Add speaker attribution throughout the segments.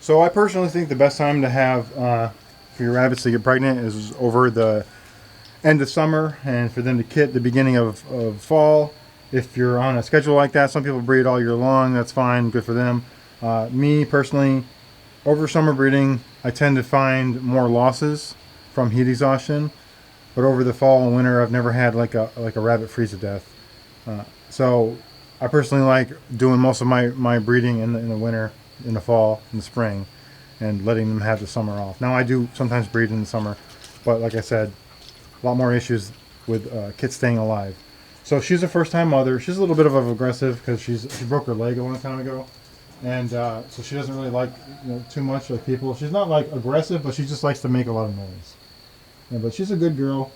Speaker 1: So I personally think the best time to have for your rabbits to get pregnant is over the end of summer, and for them to kit the beginning of fall. If you're on a schedule like that, some people breed all year long. That's fine, good for them. Me personally, over summer breeding, I tend to find more losses from heat exhaustion. But over the fall and winter, I've never had like a rabbit freeze to death. So I personally like doing most of my breeding in the winter, in the fall, in the spring, and letting them have the summer off. Now I do sometimes breed in the summer, but like I said, a lot more issues with kits staying alive. So she's a first-time mother. She's a little bit of aggressive because she broke her leg a long time ago, and so she doesn't really like too much like people. She's not like aggressive, but she just likes to make a lot of noise. Yeah, but she's a good girl,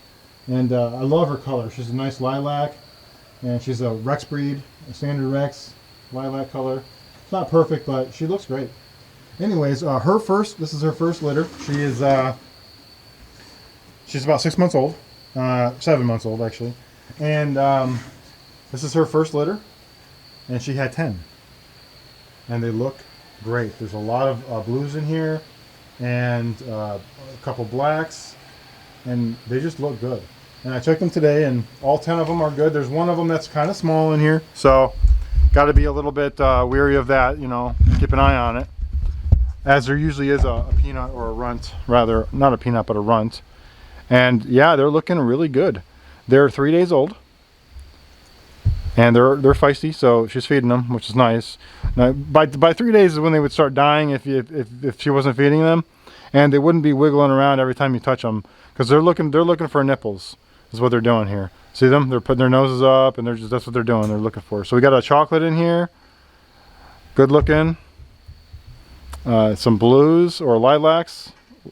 Speaker 1: and I love her color. She's a nice lilac, and she's a Rex breed, a standard Rex lilac color. It's not perfect, but she looks great. Anyways, this is her first litter. She's about 6 months old, 7 months old actually, and this is her first litter, and she had 10, and they look great. There's a lot of blues in here, and a couple blacks, and they just look good. And I checked them today, and all 10 of them are good. There's one of them that's kind of small in here, so got to be a little bit weary of that, keep an eye on it, as there usually is a peanut or a runt, rather, not a peanut but a runt. And yeah, they're looking really good. They're 3 days old, and they're feisty, so she's feeding them, which is nice. Now, by 3 days is when they would start dying if she wasn't feeding them, and they wouldn't be wiggling around every time you touch them, because they're looking for nipples, is what they're doing here. See them? They're putting their noses up, and that's what they're doing. They're looking for. So we got a chocolate in here, good looking. Some blues or lilacs.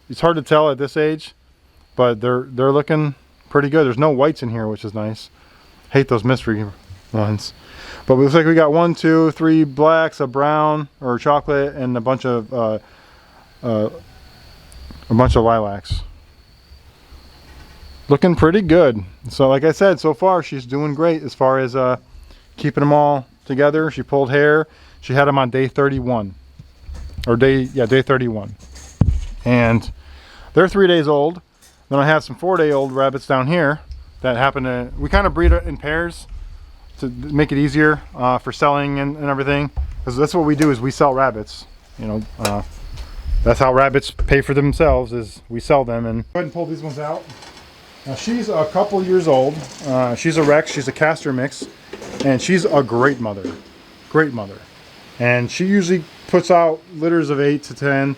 Speaker 1: It's hard to tell at this age, but they're looking pretty good. There's no whites in here, which is nice. Hate those mystery ones. But it looks like we got 1, 2, 3 blacks, a brown or chocolate, and a bunch of lilacs. Looking pretty good. So like I said, so far she's doing great as far as keeping them all together. She pulled hair. She had them on day 31. Or day 31. And they're 3 days old. Then I have some 4-day-old rabbits down here that happen to, we kind of breed in pairs to make it easier for selling and everything. Because that's what we do, is we sell rabbits. That's how rabbits pay for themselves, is we sell them. And go ahead and pull these ones out. Now she's a couple years old. She's a Rex, she's a Castor mix, and she's a great mother. Great mother. And she usually puts out litters of 8 to 10,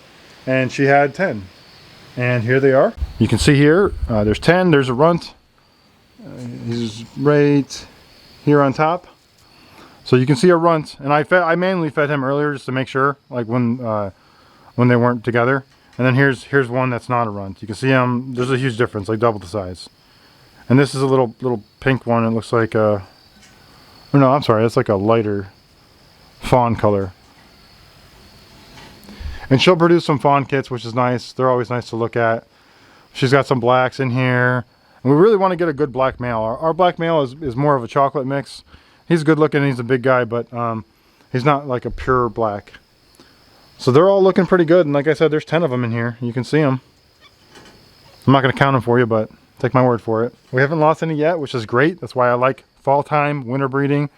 Speaker 1: and she had 10. And here they are. You can see here, there's 10, there's a runt. He's right here on top. So you can see a runt, and I manually fed him earlier just to make sure, like when they weren't together. And then here's one that's not a runt. You can see him, there's a huge difference, like double the size. And this is a little pink one. It looks like a, oh no, I'm sorry, it's like a lighter fawn color. And she'll produce some fawn kits, which is nice. They're always nice to look at. She's got some blacks in here, and we really want to get a good black male. Our black male is more of a chocolate mix. He's good looking, he's a big guy, but he's not like a pure black. So they're all looking pretty good, and like I said, there's 10 of them in here. You can see them. I'm not going to count them for you, but take my word for it. We haven't lost any yet, which is great. That's why I like fall time, winter breeding.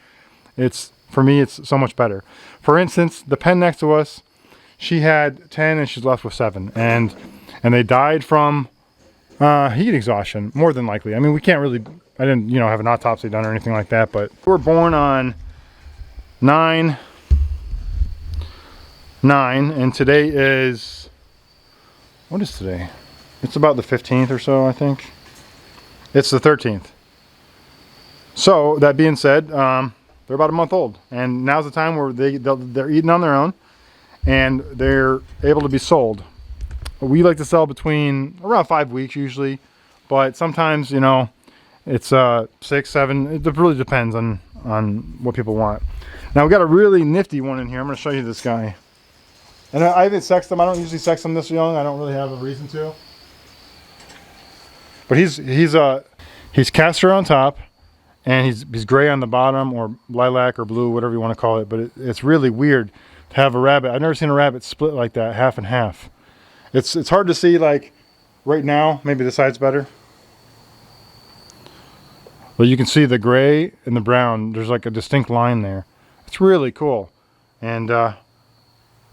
Speaker 1: For me, it's so much better. For instance, the pen next to us, she had 10 and she's left with 7. And they died from heat exhaustion, more than likely. I mean, we can't really, I didn't, have an autopsy done or anything like that, but we were born on 9, and today is, what is today? It's about the 15th or so, I think. It's the 13th. So, that being said, they're about a month old, and now's the time where they're eating on their own, and they're able to be sold. We like to sell between around 5 weeks usually, but sometimes it's 6, 7. It really depends on what people want. Now we got a really nifty one in here. I'm going to show you this guy, and I haven't sexed them. I don't usually sex them this young. I don't really have a reason to. But he's Castor on top. And he's gray on the bottom, or lilac or blue, whatever you want to call it. But it's really weird to have a rabbit. I've never seen a rabbit split like that, half and half. It's hard to see like right now. Maybe the side's better. But you can see the gray and the brown. There's like a distinct line there. It's really cool. And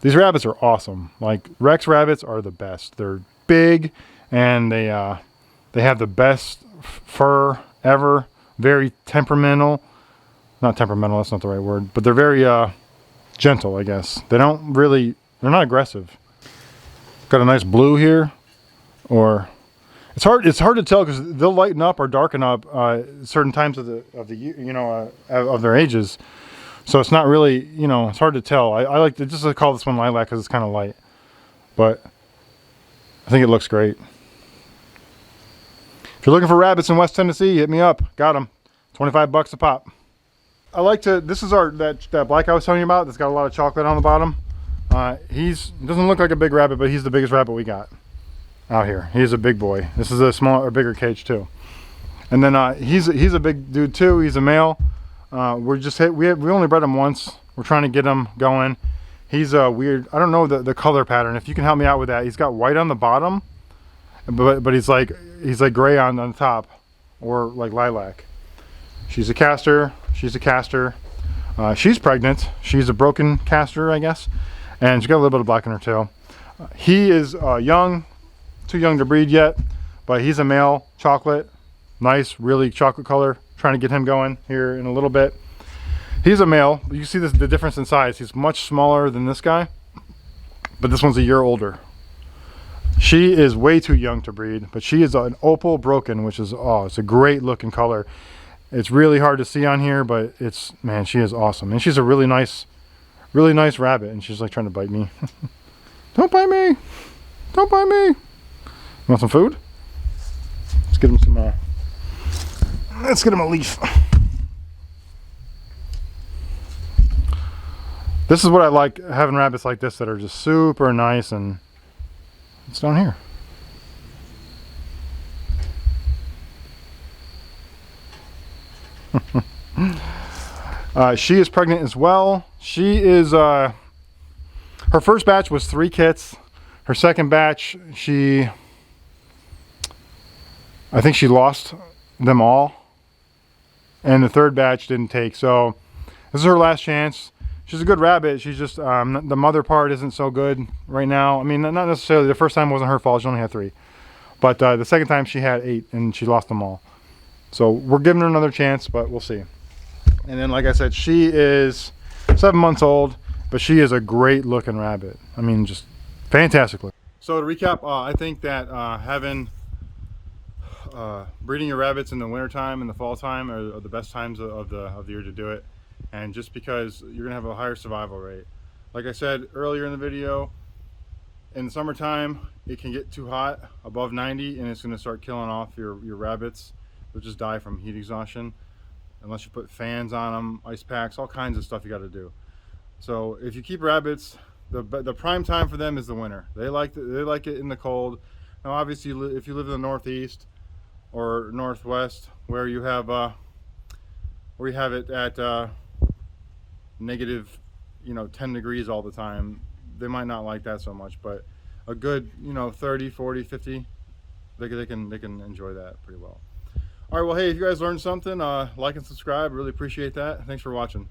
Speaker 1: these rabbits are awesome. Like Rex rabbits are the best. They're big and they have the best fur ever. Very temperamental. Not temperamental, that's not the right word. But they're very gentle, I guess. They're not aggressive. Got a nice blue here. Or it's hard to tell because they'll lighten up or darken up certain times of their ages. So it's not really, it's hard to tell. I like to just call this one lilac because it's kind of light. But I think it looks great. If you're looking for rabbits in West Tennessee, hit me up. Got them. 25 bucks a pop. I like to, this is that black I was telling you about that's got a lot of chocolate on the bottom. He doesn't look like a big rabbit, but he's the biggest rabbit we got out here. He's a big boy. This is a bigger cage too. And then he's a big dude too. He's a male. We only bred him once. We're trying to get him going. He's weird. I don't know the color pattern. If you can help me out with that. He's got white on the bottom, but he's like gray on the top, or like lilac. She's a caster. She's a caster. She's pregnant. She's a broken caster, I guess, and she's got a little bit of black in her tail. He is young, too young to breed yet, but he's a male, chocolate, nice, really chocolate color. Trying to get him going here in a little bit. He's a male. You see the difference in size. He's much smaller than this guy, but this one's a year older. She is way too young to breed, but she is an opal broken, which is, it's a great looking color. It's really hard to see on here, but man, she is awesome. And she's a really nice rabbit, and she's like trying to bite me. Don't bite me. Don't bite me. You want some food? Let's get him some, let's get him a leaf. This is what I like, having rabbits like this that are just super nice, and it's down here. She is pregnant as well. She is, her first batch was 3 kits. Her second batch, I think she lost them all. And the third batch didn't take. So this is her last chance. She's a good rabbit. She's just, the mother part isn't so good right now. I mean, not necessarily. The first time wasn't her fault. She only had 3. But the second time she had 8 and she lost them all. So we're giving her another chance, but we'll see. And then, like I said, she is 7 months old, but she is a great looking rabbit. I mean, just fantastic look. So to recap, I think that breeding your rabbits in the wintertime and the fall time are the best times of the year to do it. And just because you're gonna have a higher survival rate. Like I said earlier in the video, in the summertime, it can get too hot, above 90, and it's gonna start killing off your rabbits. They'll just die from heat exhaustion. Unless you put fans on them, ice packs, all kinds of stuff you gotta do. So if you keep rabbits, the prime time for them is the winter. They like it in the cold. Now obviously, if you live in the Northeast or Northwest, where you have it at negative 10 degrees all the time, they might not like that so much. But a good 30, 40, 50, they can enjoy that pretty well. All right, well, hey, if you guys learned something, like and subscribe. Really appreciate that. Thanks for watching.